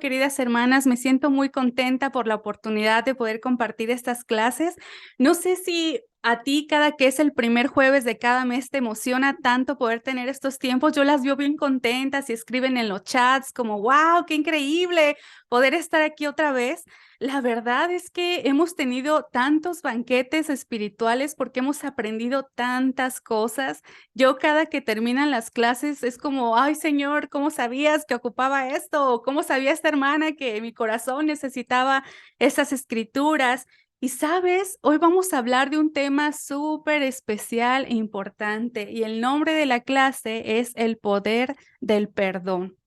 Queridas hermanas, me siento muy contenta por la oportunidad de poder compartir estas clases. No sé si a ti cada que es el primer jueves de cada mes te emociona tanto poder tener estos tiempos. Yo las veo bien contentas y escriben en los chats como, wow, qué increíble poder estar aquí otra vez. La verdad es que hemos tenido tantos banquetes espirituales porque hemos aprendido tantas cosas. Yo cada que terminan las clases es como, ay Señor, ¿cómo sabías que ocupaba esto? ¿O cómo sabía esta hermana que mi corazón necesitaba esas escrituras? Y sabes, hoy vamos a hablar de un tema súper especial e importante y el nombre de la clase es el poder del perdón.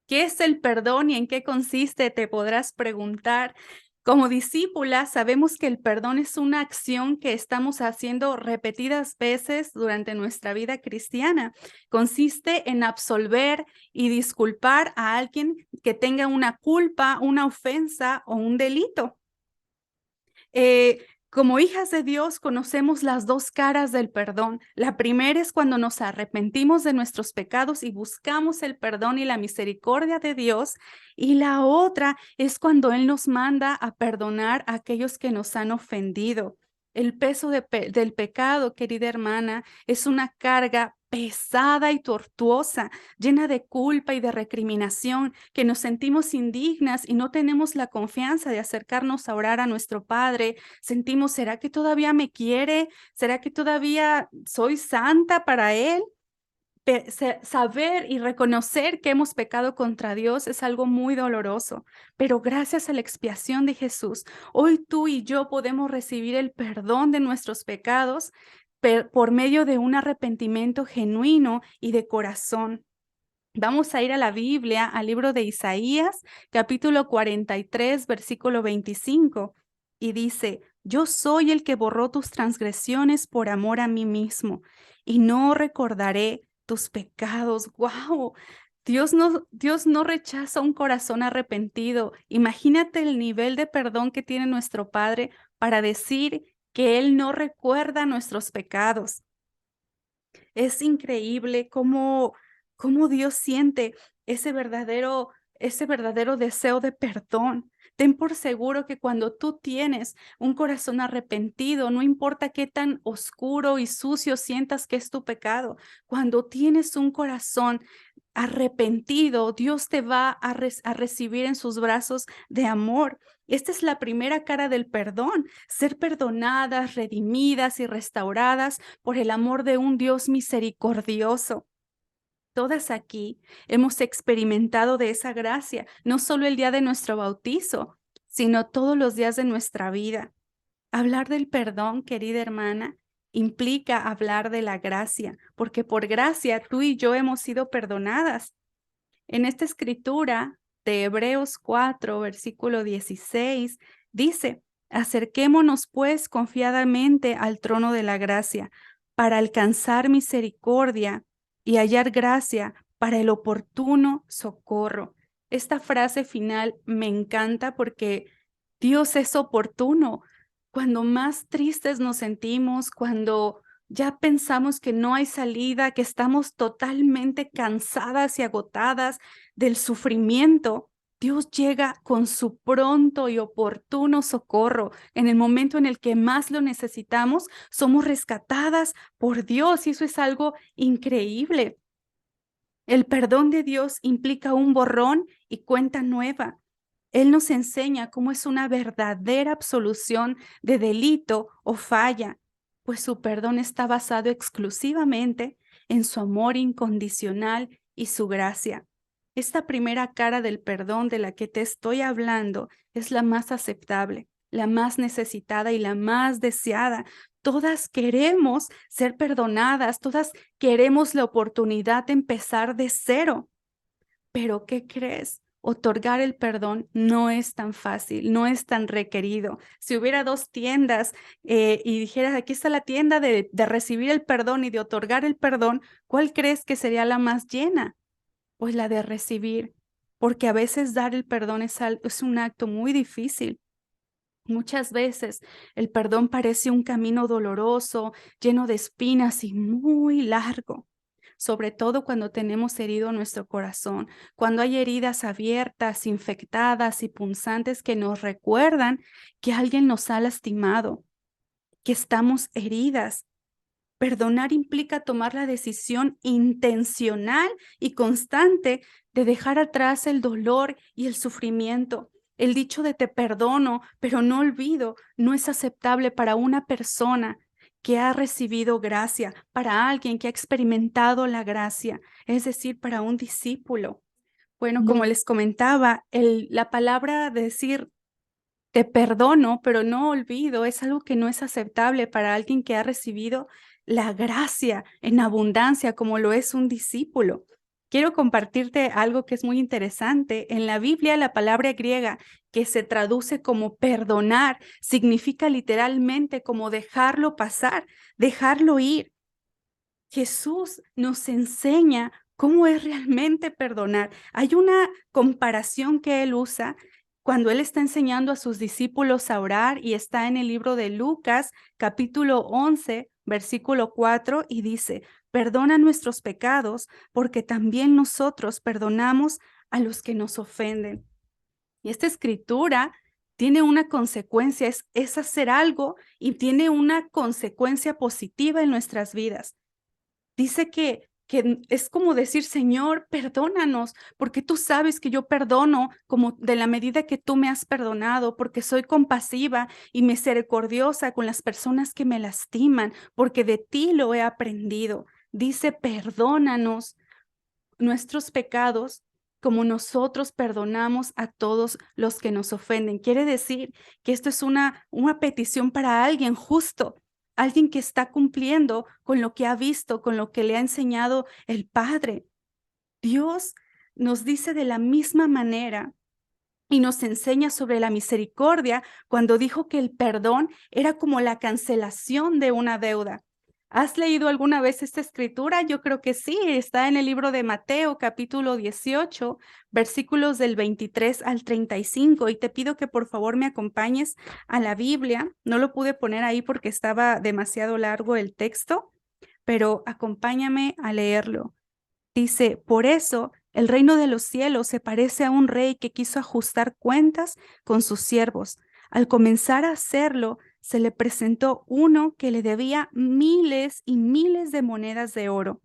¿Qué es el perdón y en qué consiste? Te podrás preguntar. Como discípulas, sabemos que el perdón es una acción que estamos haciendo repetidas veces durante nuestra vida cristiana. Consiste en absolver y disculpar a alguien que tenga una culpa, una ofensa o un delito. Como hijas de Dios conocemos las dos caras del perdón. La primera es cuando nos arrepentimos de nuestros pecados y buscamos el perdón y la misericordia de Dios. Y la otra es cuando Él nos manda a perdonar a aquellos que nos han ofendido. El peso del pecado, querida hermana, es una carga pesada y tortuosa, llena de culpa y de recriminación, que nos sentimos indignas y no tenemos la confianza de acercarnos a orar a nuestro Padre. Sentimos, ¿será que todavía me quiere? ¿Será que todavía soy santa para Él? Saber y reconocer que hemos pecado contra Dios es algo muy doloroso, pero gracias a la expiación de Jesús, hoy tú y yo podemos recibir el perdón de nuestros pecados por medio de un arrepentimiento genuino y de corazón. Vamos a ir a la Biblia, al libro de Isaías, capítulo 43, versículo 25, y dice, yo soy el que borró tus transgresiones por amor a mí mismo, y no recordaré tus pecados. ¡Wow! Dios no rechaza un corazón arrepentido. Imagínate el nivel de perdón que tiene nuestro Padre para decir que Él no recuerda nuestros pecados. Es increíble cómo Dios siente ese verdadero deseo de perdón. Ten por seguro que cuando tú tienes un corazón arrepentido, no importa qué tan oscuro y sucio sientas que es tu pecado, cuando tienes un corazón arrepentido, Dios te va a recibir en sus brazos de amor. Esta es la primera cara del perdón, ser perdonadas, redimidas y restauradas por el amor de un Dios misericordioso. Todas aquí hemos experimentado de esa gracia, no solo el día de nuestro bautizo, sino todos los días de nuestra vida. Hablar del perdón, querida hermana, implica hablar de la gracia, porque por gracia tú y yo hemos sido perdonadas. En esta escritura de Hebreos 4, versículo 16, dice, acerquémonos pues confiadamente al trono de la gracia para alcanzar misericordia y hallar gracia para el oportuno socorro. Esta frase final me encanta porque Dios es oportuno. Cuando más tristes nos sentimos, cuando ya pensamos que no hay salida, que estamos totalmente cansadas y agotadas del sufrimiento, Dios llega con su pronto y oportuno socorro. En el momento en el que más lo necesitamos, somos rescatadas por Dios y eso es algo increíble. El perdón de Dios implica un borrón y cuenta nueva. Él nos enseña cómo es una verdadera absolución de delito o falla, pues su perdón está basado exclusivamente en su amor incondicional y su gracia. Esta primera cara del perdón de la que te estoy hablando es la más aceptable, la más necesitada y la más deseada. Todas queremos ser perdonadas, todas queremos la oportunidad de empezar de cero. Pero ¿qué crees? Otorgar el perdón no es tan fácil, no es tan requerido. Si hubiera dos tiendas y dijeras, aquí está la tienda de recibir el perdón y de otorgar el perdón, ¿cuál crees que sería la más llena? Pues la de recibir, porque a veces dar el perdón es un acto muy difícil. Muchas veces el perdón parece un camino doloroso, lleno de espinas y muy largo. sobre todo cuando tenemos herido nuestro corazón, cuando hay heridas abiertas, infectadas y punzantes que nos recuerdan que alguien nos ha lastimado, que estamos heridas. Perdonar implica tomar la decisión intencional y constante de dejar atrás el dolor y el sufrimiento. El dicho de te perdono, pero no olvido, no es aceptable para una persona que ha recibido gracia, para alguien que ha experimentado la gracia, es decir, para un discípulo. Bueno, como les comentaba, la palabra de decir te perdono, pero no olvido, es algo que no es aceptable para alguien que ha recibido la gracia en abundancia, como lo es un discípulo. Quiero compartirte algo que es muy interesante. En la Biblia, la palabra griega que se traduce como perdonar significa literalmente como dejarlo pasar, dejarlo ir. Jesús nos enseña cómo es realmente perdonar. Hay una comparación que él usa cuando él está enseñando a sus discípulos a orar y está en el libro de Lucas, capítulo 11, versículo 4, y dice, perdona nuestros pecados porque también nosotros perdonamos a los que nos ofenden. Y esta escritura tiene una consecuencia, es hacer algo y tiene una consecuencia positiva en nuestras vidas. Dice que es como decir, Señor, perdónanos, porque tú sabes que yo perdono como de la medida que tú me has perdonado, porque soy compasiva y misericordiosa con las personas que me lastiman, porque de ti lo he aprendido. Dice, perdónanos nuestros pecados como nosotros perdonamos a todos los que nos ofenden. Quiere decir que esto es una petición para alguien justo, alguien que está cumpliendo con lo que ha visto, con lo que le ha enseñado el Padre. Dios nos dice de la misma manera y nos enseña sobre la misericordia cuando dijo que el perdón era como la cancelación de una deuda. ¿Has leído alguna vez esta escritura? Yo creo que sí, está en el libro de Mateo, capítulo 18, versículos del 23 al 35, y te pido que por favor me acompañes a la Biblia. No lo pude poner ahí porque estaba demasiado largo el texto, pero acompáñame a leerlo. Dice, por eso el reino de los cielos se parece a un rey que quiso ajustar cuentas con sus siervos. Al comenzar a hacerlo, se le presentó uno que le debía miles y miles de monedas de oro.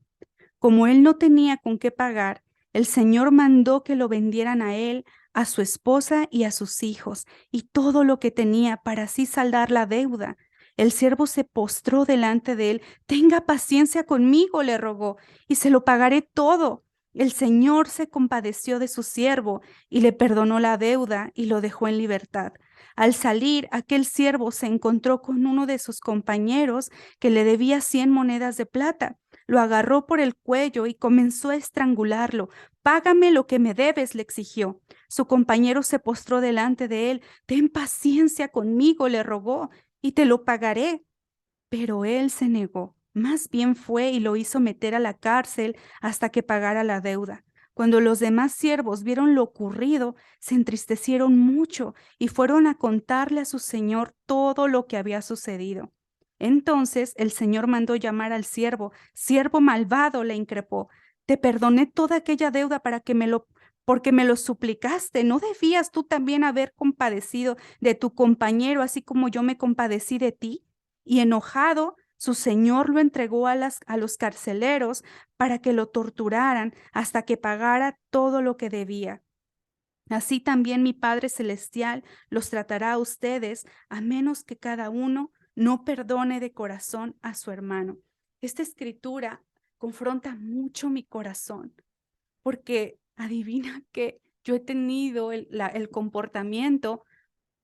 Como él no tenía con qué pagar, el Señor mandó que lo vendieran a él, a su esposa y a sus hijos, y todo lo que tenía para así saldar la deuda. El siervo se postró delante de él. Tenga paciencia conmigo, le rogó, y se lo pagaré todo. El Señor se compadeció de su siervo y le perdonó la deuda y lo dejó en libertad. Al salir, aquel siervo se encontró con uno de sus compañeros que le debía 100 monedas de plata. Lo agarró por el cuello y comenzó a estrangularlo. Págame lo que me debes, le exigió. Su compañero se postró delante de él. Ten paciencia conmigo, le rogó, y te lo pagaré. Pero él se negó. Más bien fue y lo hizo meter a la cárcel hasta que pagara la deuda. Cuando los demás siervos vieron lo ocurrido, se entristecieron mucho y fueron a contarle a su señor todo lo que había sucedido. Entonces el señor mandó llamar al siervo. Siervo malvado, le increpó, te perdoné toda aquella deuda porque me lo suplicaste. ¿No debías tú también haber compadecido de tu compañero, así como yo me compadecí de ti? Y enojado, su señor lo entregó a los carceleros para que lo torturaran hasta que pagara todo lo que debía. Así también mi Padre Celestial los tratará a ustedes, a menos que cada uno no perdone de corazón a su hermano. Esta escritura confronta mucho mi corazón, porque adivina que yo he tenido el comportamiento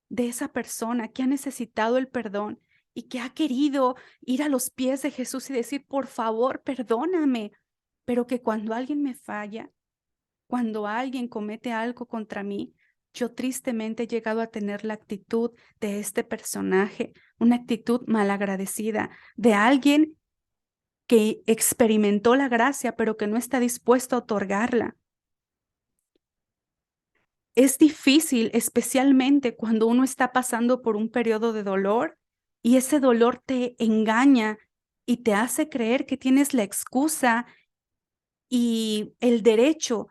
de esa persona que ha necesitado el perdón y que ha querido ir a los pies de Jesús y decir, por favor, perdóname, pero que cuando alguien me falla, cuando alguien comete algo contra mí, yo tristemente he llegado a tener la actitud de este personaje, una actitud malagradecida, de alguien que experimentó la gracia, pero que no está dispuesto a otorgarla. Es difícil, especialmente cuando uno está pasando por un periodo de dolor y ese dolor te engaña y te hace creer que tienes la excusa y el derecho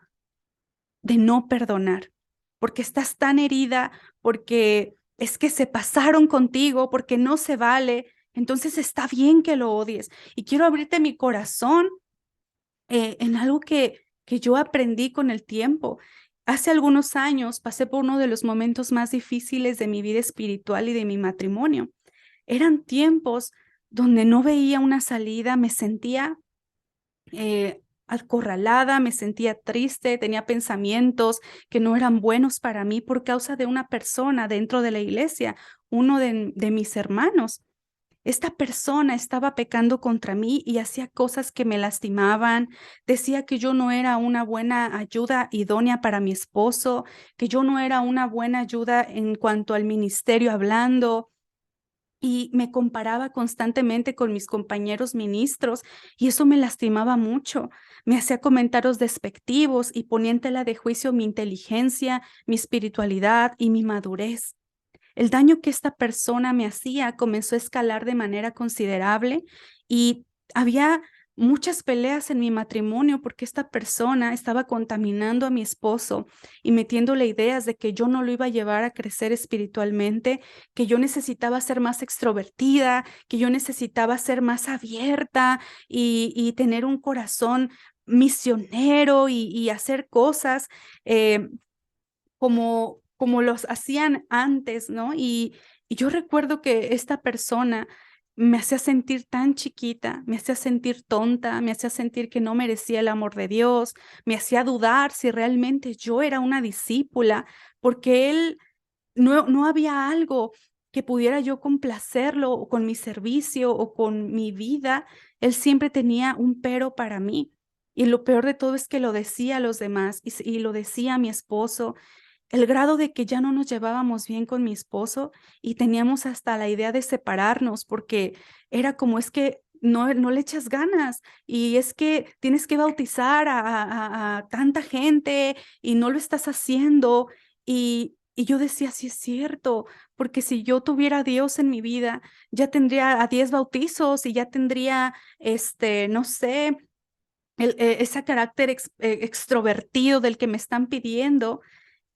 de no perdonar, porque estás tan herida, porque es que se pasaron contigo, porque no se vale. Entonces está bien que lo odies. Y quiero abrirte mi corazón en algo que yo aprendí con el tiempo. Hace algunos años pasé por uno de los momentos más difíciles de mi vida espiritual y de mi matrimonio. Eran tiempos donde no veía una salida, me sentía acorralada, me sentía triste, tenía pensamientos que no eran buenos para mí por causa de una persona dentro de la iglesia, uno de mis hermanos. Esta persona estaba pecando contra mí y hacía cosas que me lastimaban, decía que yo no era una buena ayuda idónea para mi esposo, que yo no era una buena ayuda en cuanto al ministerio hablando, y me comparaba constantemente con mis compañeros ministros y eso me lastimaba mucho. Me hacía comentarios despectivos y ponía en tela de juicio mi inteligencia, mi espiritualidad y mi madurez. El daño que esta persona me hacía comenzó a escalar de manera considerable y había muchas peleas en mi matrimonio porque esta persona estaba contaminando a mi esposo y metiéndole ideas de que yo no lo iba a llevar a crecer espiritualmente, que yo necesitaba ser más extrovertida, que yo necesitaba ser más abierta y tener un corazón misionero y hacer cosas. Como los hacían antes, ¿no? Y yo recuerdo que esta persona me hacía sentir tan chiquita, me hacía sentir tonta, me hacía sentir que no merecía el amor de Dios, me hacía dudar si realmente yo era una discípula, porque él no había algo que pudiera yo complacerlo o con mi servicio o con mi vida. Él siempre tenía un pero para mí. Y lo peor de todo es que lo decía a los demás y lo decía a mi esposo, el grado de que ya no nos llevábamos bien con mi esposo y teníamos hasta la idea de separarnos porque era como es que no le echas ganas y es que tienes que bautizar a tanta gente y no lo estás haciendo. Y yo decía, sí es cierto, porque si yo tuviera a Dios en mi vida, ya tendría a 10 bautizos y ya tendría, no sé, ese carácter extrovertido del que me están pidiendo.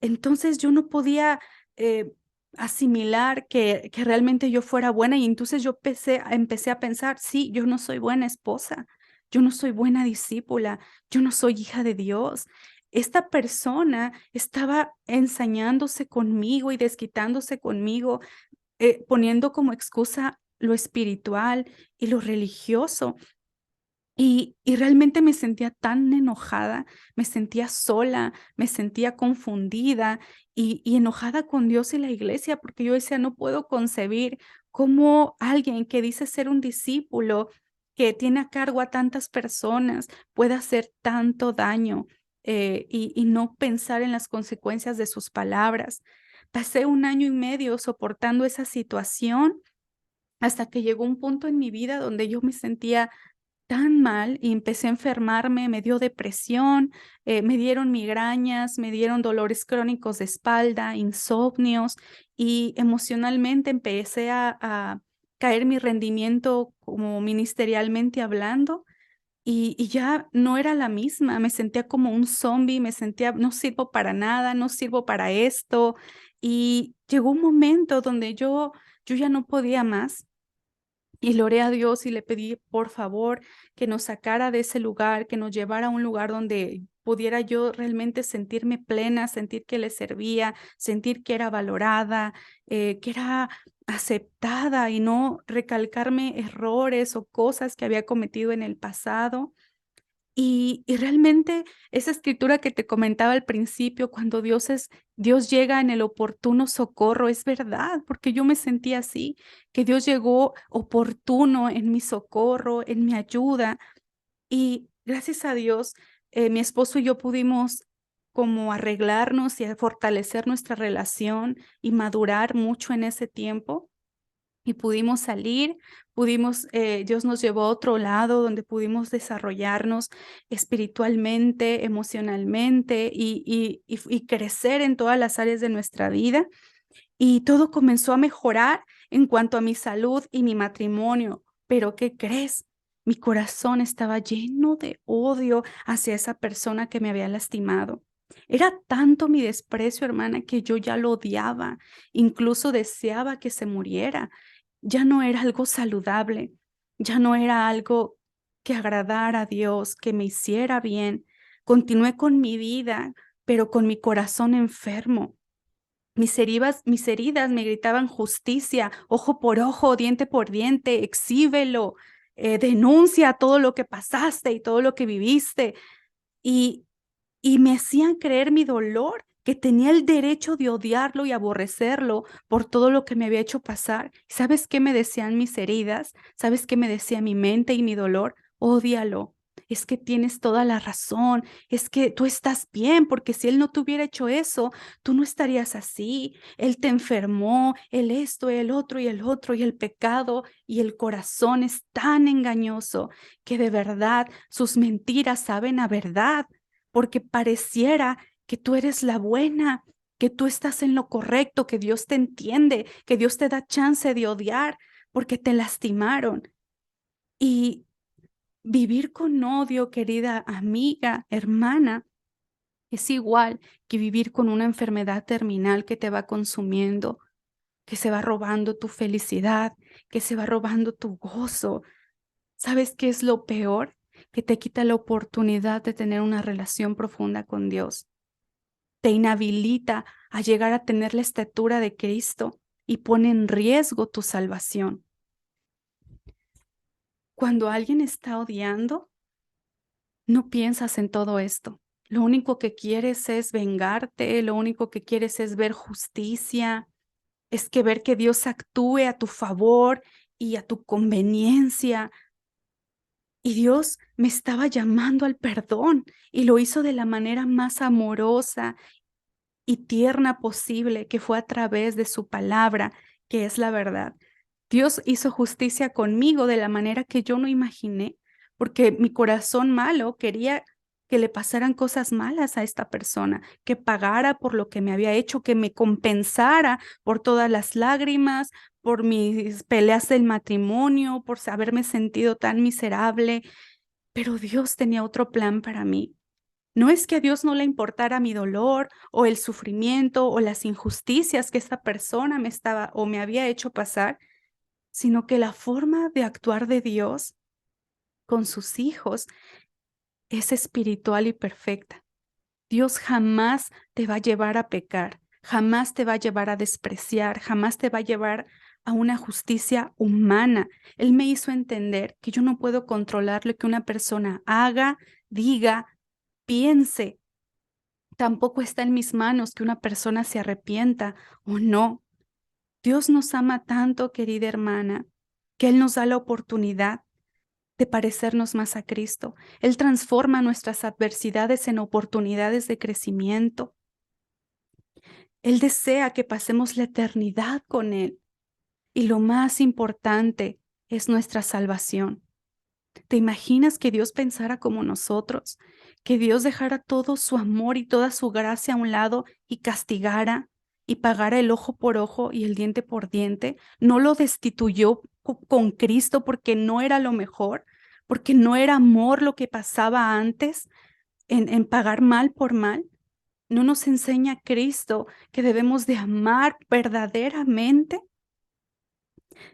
Entonces yo no podía eh, asimilar que realmente yo fuera buena y entonces yo empecé a pensar, sí, yo no soy buena esposa, yo no soy buena discípula, yo no soy hija de Dios. Esta persona estaba ensañándose conmigo y desquitándose conmigo, poniendo como excusa lo espiritual y lo religioso. Y realmente me sentía tan enojada, me sentía sola, me sentía confundida y enojada con Dios y la iglesia, porque yo decía, no puedo concebir cómo alguien que dice ser un discípulo, que tiene a cargo a tantas personas, pueda hacer tanto daño y no pensar en las consecuencias de sus palabras. Pasé un año y medio soportando esa situación hasta que llegó un punto en mi vida donde yo me sentía tan mal y empecé a enfermarme, me dio depresión, me dieron migrañas, me dieron dolores crónicos de espalda, insomnios y emocionalmente empecé a caer mi rendimiento como ministerialmente hablando y ya no era la misma, me sentía como un zombie, me sentía no sirvo para nada, no sirvo para esto y llegó un momento donde yo ya no podía más. Y le oré a Dios y le pedí, por favor, que nos sacara de ese lugar, que nos llevara a un lugar donde pudiera yo realmente sentirme plena, sentir que le servía, sentir que era valorada, que era aceptada y no recalcarme errores o cosas que había cometido en el pasado. Y realmente esa escritura que te comentaba al principio, cuando Dios llega en el oportuno socorro, es verdad, porque yo me sentí así, que Dios llegó oportuno en mi socorro, en mi ayuda. Y gracias a Dios, mi esposo y yo pudimos como arreglarnos y fortalecer nuestra relación y madurar mucho en ese tiempo y pudimos salir, Dios nos llevó a otro lado donde pudimos desarrollarnos espiritualmente, emocionalmente y crecer en todas las áreas de nuestra vida. Y todo comenzó a mejorar en cuanto a mi salud y mi matrimonio. Pero ¿qué crees? Mi corazón estaba lleno de odio hacia esa persona que me había lastimado. Era tanto mi desprecio, hermana, que yo ya lo odiaba, incluso deseaba que se muriera. Ya no era algo saludable, ya no era algo que agradara a Dios, que me hiciera bien. Continué con mi vida, pero con mi corazón enfermo. Mis heridas me gritaban justicia, ojo por ojo, diente por diente, exhíbelo, denuncia todo lo que pasaste y todo lo que viviste. Y, y me hacían creer mi dolor, que tenía el derecho de odiarlo y aborrecerlo por todo lo que me había hecho pasar. ¿Sabes qué me decían mis heridas? ¿Sabes qué me decía mi mente y mi dolor? Ódialo. Es que tienes toda la razón, es que tú estás bien, porque si él no te hubiera hecho eso, tú no estarías así. Él te enfermó, él esto, el otro y el otro, y el pecado y el corazón es tan engañoso que de verdad sus mentiras saben a verdad, porque pareciera que tú eres la buena, que tú estás en lo correcto, que Dios te entiende, que Dios te da chance de odiar porque te lastimaron. Y vivir con odio, querida amiga, hermana, es igual que vivir con una enfermedad terminal que te va consumiendo, que se va robando tu felicidad, que se va robando tu gozo. ¿Sabes qué es lo peor? Que te quita la oportunidad de tener una relación profunda con Dios. Te inhabilita a llegar a tener la estatura de Cristo y pone en riesgo tu salvación. Cuando alguien está odiando, no piensas en todo esto. Lo único que quieres es vengarte, lo único que quieres es ver justicia, es que ver que Dios actúe a tu favor y a tu conveniencia. Y Dios me estaba llamando al perdón y lo hizo de la manera más amorosa y tierna posible, que fue a través de su palabra, que es la verdad. Dios hizo justicia conmigo de la manera que yo no imaginé, porque mi corazón malo quería que le pasaran cosas malas a esta persona, que pagara por lo que me había hecho, que me compensara por todas las lágrimas, por mis peleas del matrimonio, por haberme sentido tan miserable. Pero Dios tenía otro plan para mí. No es que a Dios no le importara mi dolor o el sufrimiento o las injusticias que esta persona me estaba o me había hecho pasar, sino que la forma de actuar de Dios con sus hijos es espiritual y perfecta. Dios jamás te va a llevar a pecar, jamás te va a llevar a despreciar, jamás te va a llevar a una justicia humana. Él me hizo entender que yo no puedo controlar lo que una persona haga, diga, piense. Tampoco está en mis manos que una persona se arrepienta o no. Dios nos ama tanto, querida hermana, que Él nos da la oportunidad de parecernos más a Cristo. Él transforma nuestras adversidades en oportunidades de crecimiento. Él desea que pasemos la eternidad con Él. Y lo más importante es nuestra salvación. ¿Te imaginas que Dios pensara como nosotros? Que Dios dejara todo su amor y toda su gracia a un lado y castigara y pagara el ojo por ojo y el diente por diente. No lo destituyó con Cristo porque no era lo mejor, porque no era amor lo que pasaba antes en pagar mal por mal. ¿No nos enseña Cristo que debemos de amar verdaderamente?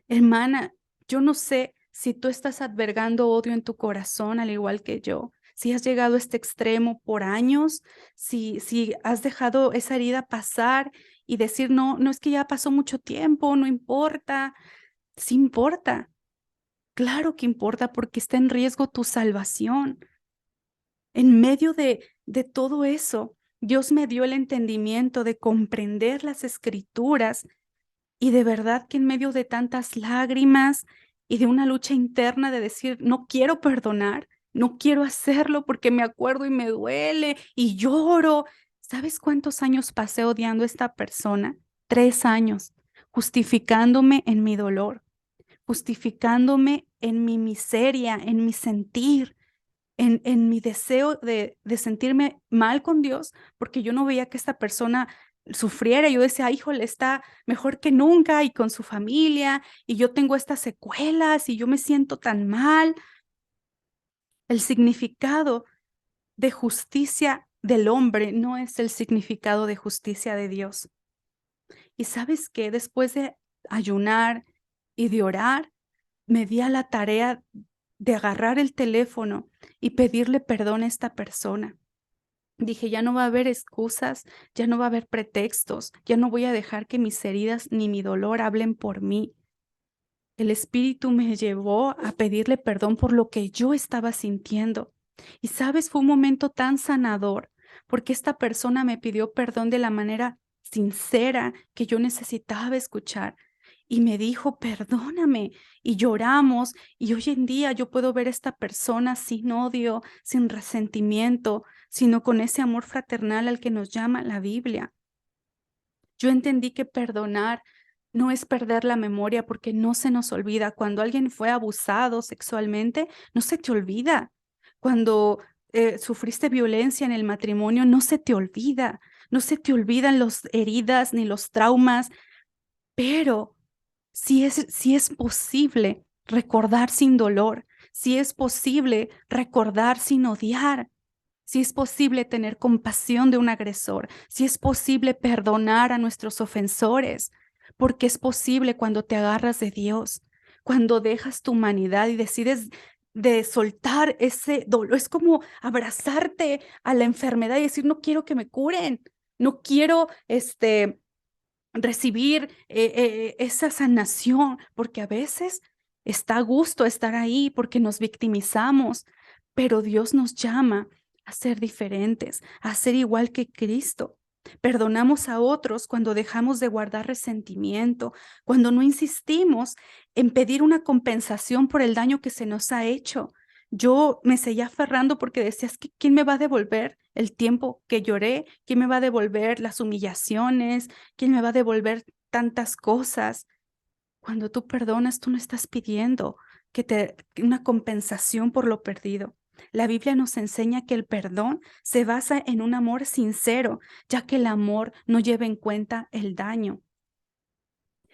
Hermana, yo no sé si tú estás albergando odio en tu corazón, al igual que yo, si has llegado a este extremo por años, si has dejado esa herida pasar y decir, no, no es que ya pasó mucho tiempo, no importa. Sí importa, claro que importa porque está en riesgo tu salvación. En medio de todo eso, Dios me dio el entendimiento de comprender las escrituras. Y de verdad que en medio de tantas lágrimas y de una lucha interna de decir, no quiero perdonar, no quiero hacerlo porque me acuerdo y me duele y lloro. ¿Sabes cuántos años pasé odiando a esta persona? 3 años, justificándome en mi dolor, justificándome en mi miseria, en mi sentir, en mi deseo de sentirme mal con Dios, porque yo no veía que esta persona sufriera. Yo decía, "Ay, híjole, está mejor que nunca y con su familia, y yo tengo estas secuelas y yo me siento tan mal". El significado de justicia del hombre no es el significado de justicia de Dios. Y sabes que después de ayunar y de orar, me di a la tarea de agarrar el teléfono y pedirle perdón a esta persona. Dije, ya no va a haber excusas, ya no va a haber pretextos, ya no voy a dejar que mis heridas ni mi dolor hablen por mí. El Espíritu me llevó a pedirle perdón por lo que yo estaba sintiendo. Y sabes, fue un momento tan sanador, porque esta persona me pidió perdón de la manera sincera que yo necesitaba escuchar. Y me dijo, perdóname. Y lloramos. Y hoy en día yo puedo ver a esta persona sin odio, sin resentimiento, sino con ese amor fraternal al que nos llama la Biblia. Yo entendí que perdonar no es perder la memoria porque no se nos olvida. Cuando alguien fue abusado sexualmente, no se te olvida. Cuando sufriste violencia en el matrimonio, no se te olvida. No se te olvidan las heridas ni los traumas, pero si es posible recordar sin dolor, si es posible recordar sin odiar, si es posible tener compasión de un agresor, si es posible perdonar a nuestros ofensores, porque es posible cuando te agarras de Dios, cuando dejas tu humanidad y decides de soltar ese dolor. Es como abrazarte a la enfermedad y decir, no quiero que me curen, no quiero recibir esa sanación, porque a veces está a gusto estar ahí porque nos victimizamos, pero Dios nos llama a ser diferentes, a ser igual que Cristo. Perdonamos a otros cuando dejamos de guardar resentimiento, cuando no insistimos en pedir una compensación por el daño que se nos ha hecho. Yo me seguía aferrando porque decía, que ¿quién me va a devolver el tiempo que lloré? ¿Quién me va a devolver las humillaciones? ¿Quién me va a devolver tantas cosas? Cuando tú perdonas, tú no estás pidiendo una compensación por lo perdido. La Biblia nos enseña que el perdón se basa en un amor sincero, ya que el amor no lleva en cuenta el daño.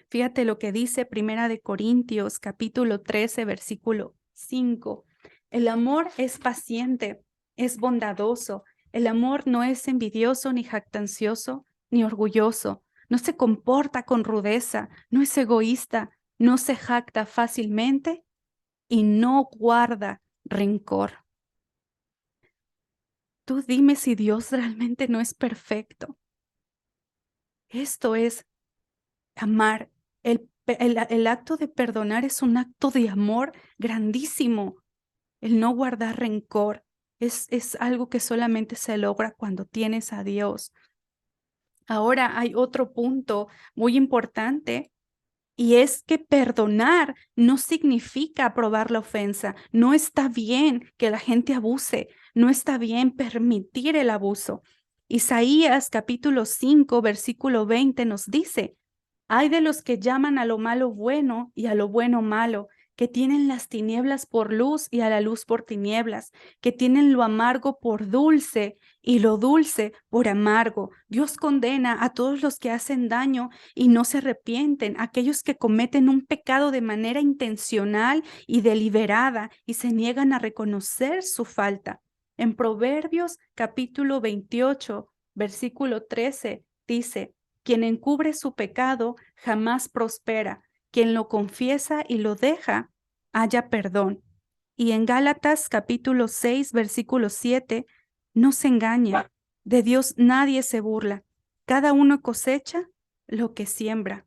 Fíjate lo que dice Primera de Corintios, capítulo 13, versículo 5. El amor es paciente, es bondadoso. El amor no es envidioso, ni jactancioso, ni orgulloso. No se comporta con rudeza, no es egoísta, no se jacta fácilmente y no guarda rencor. Tú dime si Dios realmente no es perfecto. Esto es amar. El acto de perdonar es un acto de amor grandísimo. El no guardar rencor es algo que solamente se logra cuando tienes a Dios. Ahora hay otro punto muy importante y es que perdonar no significa aprobar la ofensa. No está bien que la gente abuse, no está bien permitir el abuso. Isaías capítulo 5, versículo 20 nos dice, hay de los que llaman a lo malo bueno y a lo bueno malo, que tienen las tinieblas por luz y a la luz por tinieblas, que tienen lo amargo por dulce y lo dulce por amargo. Dios condena a todos los que hacen daño y no se arrepienten, aquellos que cometen un pecado de manera intencional y deliberada y se niegan a reconocer su falta. En Proverbios capítulo 28, versículo 13, dice, quien encubre su pecado jamás prospera. Quien lo confiesa y lo deja, halla perdón. Y en Gálatas capítulo 6, versículo 7, no se engaña. De Dios nadie se burla. Cada uno cosecha lo que siembra.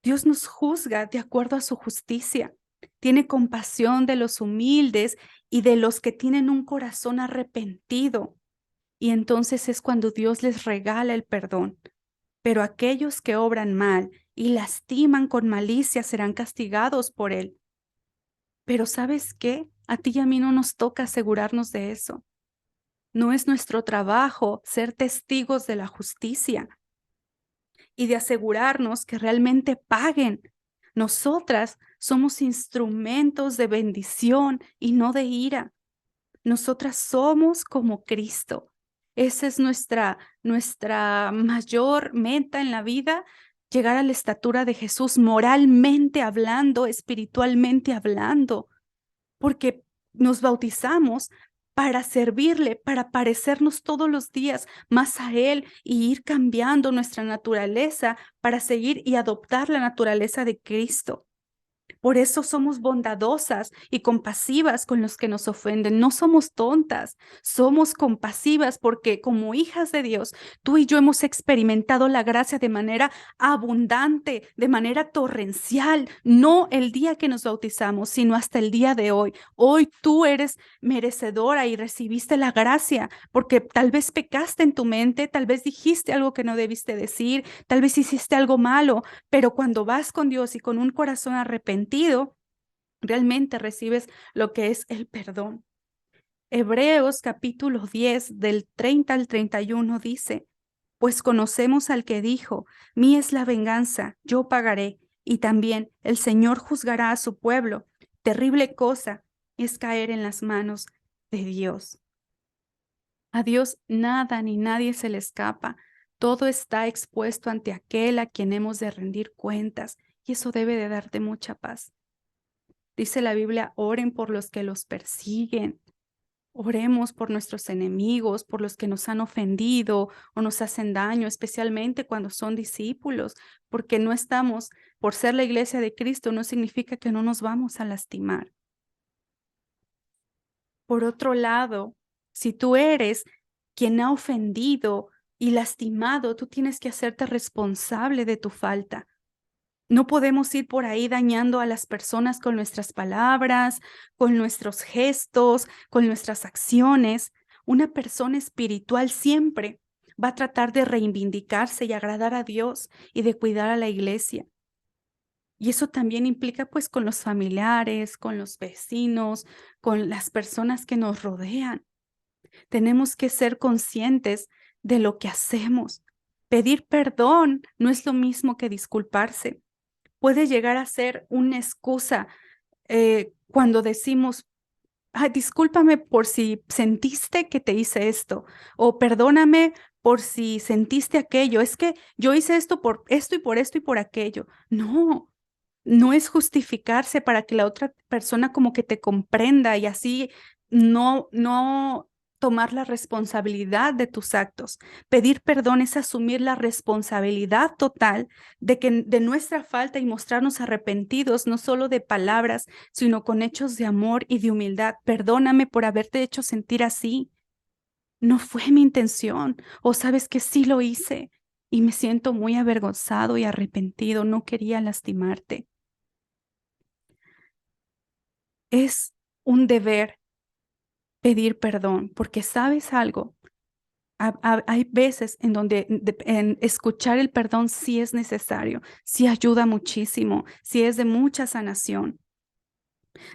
Dios nos juzga de acuerdo a su justicia. Tiene compasión de los humildes y de los que tienen un corazón arrepentido. Y entonces es cuando Dios les regala el perdón. Pero aquellos que obran mal y lastiman con malicia serán castigados por él. Pero ¿sabes qué? A ti y a mí no nos toca asegurarnos de eso. No es nuestro trabajo ser testigos de la justicia y de asegurarnos que realmente paguen. Nosotras somos instrumentos de bendición y no de ira. Nosotras somos como Cristo. Esa es nuestra mayor meta en la vida, llegar a la estatura de Jesús, moralmente hablando, espiritualmente hablando, porque nos bautizamos para servirle, para parecernos todos los días más a Él y ir cambiando nuestra naturaleza para seguir y adoptar la naturaleza de Cristo. Por eso somos bondadosas y compasivas con los que nos ofenden. No somos tontas, somos compasivas porque como hijas de Dios, tú y yo hemos experimentado la gracia de manera abundante, de manera torrencial, no el día que nos bautizamos, sino hasta el día de hoy. Hoy tú eres merecedora y recibiste la gracia porque tal vez pecaste en tu mente, tal vez dijiste algo que no debiste decir, tal vez hiciste algo malo, pero cuando vas con Dios y con un corazón arrepentido, realmente recibes lo que es el perdón. Hebreos capítulo 10 del 30 al 31 dice, pues conocemos al que dijo, mía es la venganza, yo pagaré, y también el Señor juzgará a su pueblo. Terrible cosa es caer en las manos de Dios. A Dios nada ni nadie se le escapa. Todo está expuesto ante aquel a quien hemos de rendir cuentas, y eso debe de darte mucha paz. Dice la Biblia, oren por los que los persiguen. Oremos por nuestros enemigos, por los que nos han ofendido o nos hacen daño, especialmente cuando son discípulos, porque no estamos, por ser la iglesia de Cristo, no significa que no nos vamos a lastimar. Por otro lado, si tú eres quien ha ofendido y lastimado, tú tienes que hacerte responsable de tu falta. No podemos ir por ahí dañando a las personas con nuestras palabras, con nuestros gestos, con nuestras acciones. Una persona espiritual siempre va a tratar de reivindicarse y agradar a Dios y de cuidar a la iglesia. Y eso también implica pues con los familiares, con los vecinos, con las personas que nos rodean. Tenemos que ser conscientes de lo que hacemos. Pedir perdón no es lo mismo que disculparse. Puede llegar a ser una excusa cuando decimos, "Ay, discúlpame por si sentiste que te hice esto, o perdóname por si sentiste aquello. Es que yo hice esto por esto y por esto y por aquello". No, no es justificarse para que la otra persona como que te comprenda y así no tomar la responsabilidad de tus actos. Pedir perdón es asumir la responsabilidad total de nuestra falta y mostrarnos arrepentidos, no solo de palabras, sino con hechos de amor y de humildad. Perdóname por haberte hecho sentir así. No fue mi intención, o sabes que sí lo hice y me siento muy avergonzado y arrepentido. No quería lastimarte. Es un deber pedir perdón, porque sabes algo, hay veces en donde en escuchar el perdón sí es necesario, sí ayuda muchísimo, sí es de mucha sanación.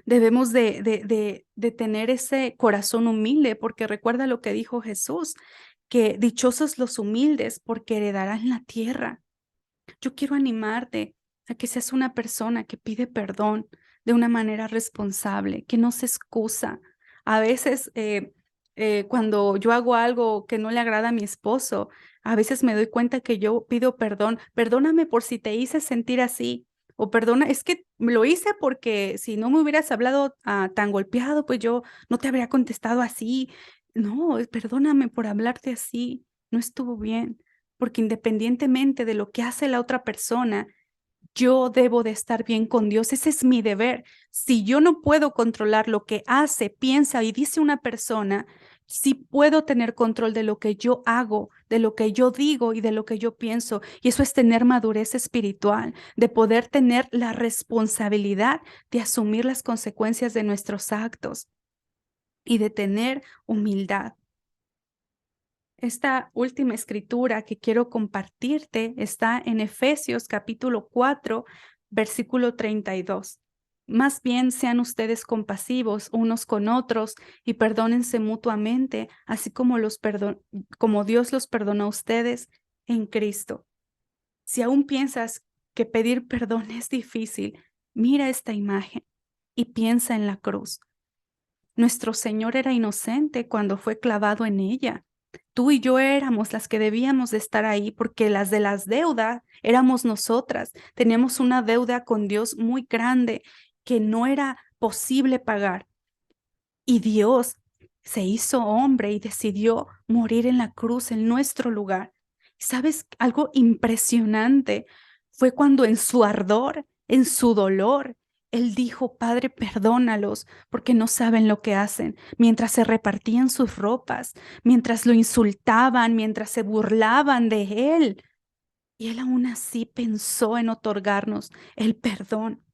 Debemos de tener ese corazón humilde, porque recuerda lo que dijo Jesús, que dichosos los humildes, porque heredarán la tierra. Yo quiero animarte a que seas una persona que pide perdón de una manera responsable, que no se excusa. A veces, cuando yo hago algo que no le agrada a mi esposo, a veces me doy cuenta que yo pido perdón. Perdóname por si te hice sentir así. O perdona, es que lo hice porque si no me hubieras hablado tan golpeado, pues yo no te habría contestado así. No, perdóname por hablarte así. No estuvo bien porque independientemente de lo que hace la otra persona, yo debo de estar bien con Dios. Ese es mi deber. Si yo no puedo controlar lo que hace, piensa y dice una persona, sí puedo tener control de lo que yo hago, de lo que yo digo y de lo que yo pienso. Y eso es tener madurez espiritual, de poder tener la responsabilidad de asumir las consecuencias de nuestros actos y de tener humildad. Esta última escritura que quiero compartirte está en Efesios capítulo 4, versículo 32. Más bien sean ustedes compasivos unos con otros y perdónense mutuamente, así como como Dios los perdonó a ustedes en Cristo. Si aún piensas que pedir perdón es difícil, mira esta imagen y piensa en la cruz. Nuestro Señor era inocente cuando fue clavado en ella. Tú y yo éramos las que debíamos de estar ahí porque las de las deudas éramos nosotras. Teníamos una deuda con Dios muy grande que no era posible pagar. Y Dios se hizo hombre y decidió morir en la cruz en nuestro lugar. ¿Sabes? Algo impresionante fue cuando en su ardor, en su dolor, él dijo: Padre, perdónalos porque no saben lo que hacen. Mientras se repartían sus ropas, mientras lo insultaban, mientras se burlaban de él. Y él aún así pensó en otorgarnos el perdón.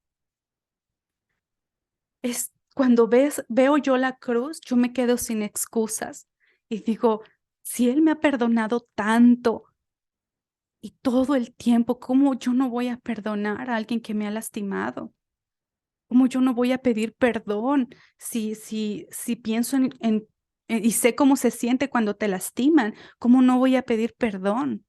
Es cuando veo yo la cruz, yo me quedo sin excusas y digo: si Él me ha perdonado tanto y todo el tiempo, ¿cómo yo no voy a perdonar a alguien que me ha lastimado? ¿Cómo yo no voy a pedir perdón si pienso y sé cómo se siente cuando te lastiman? ¿Cómo no voy a pedir perdón?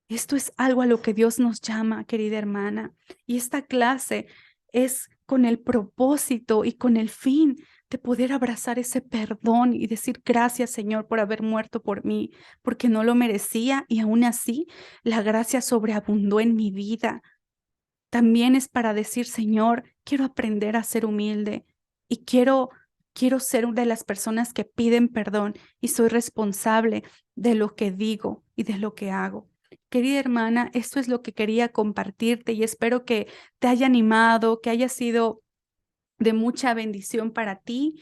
Esto es algo a lo que Dios nos llama, querida hermana. Y esta clase es con el propósito y con el fin de poder abrazar ese perdón y decir: gracias, Señor, por haber muerto por mí, porque no lo merecía y aún así la gracia sobreabundó en mi vida. También es para decir: Señor, quiero aprender a ser humilde y quiero ser de las personas que piden perdón y soy responsable de lo que digo y de lo que hago. Querida hermana, esto es lo que quería compartirte y espero que te haya animado, que haya sido de mucha bendición para ti.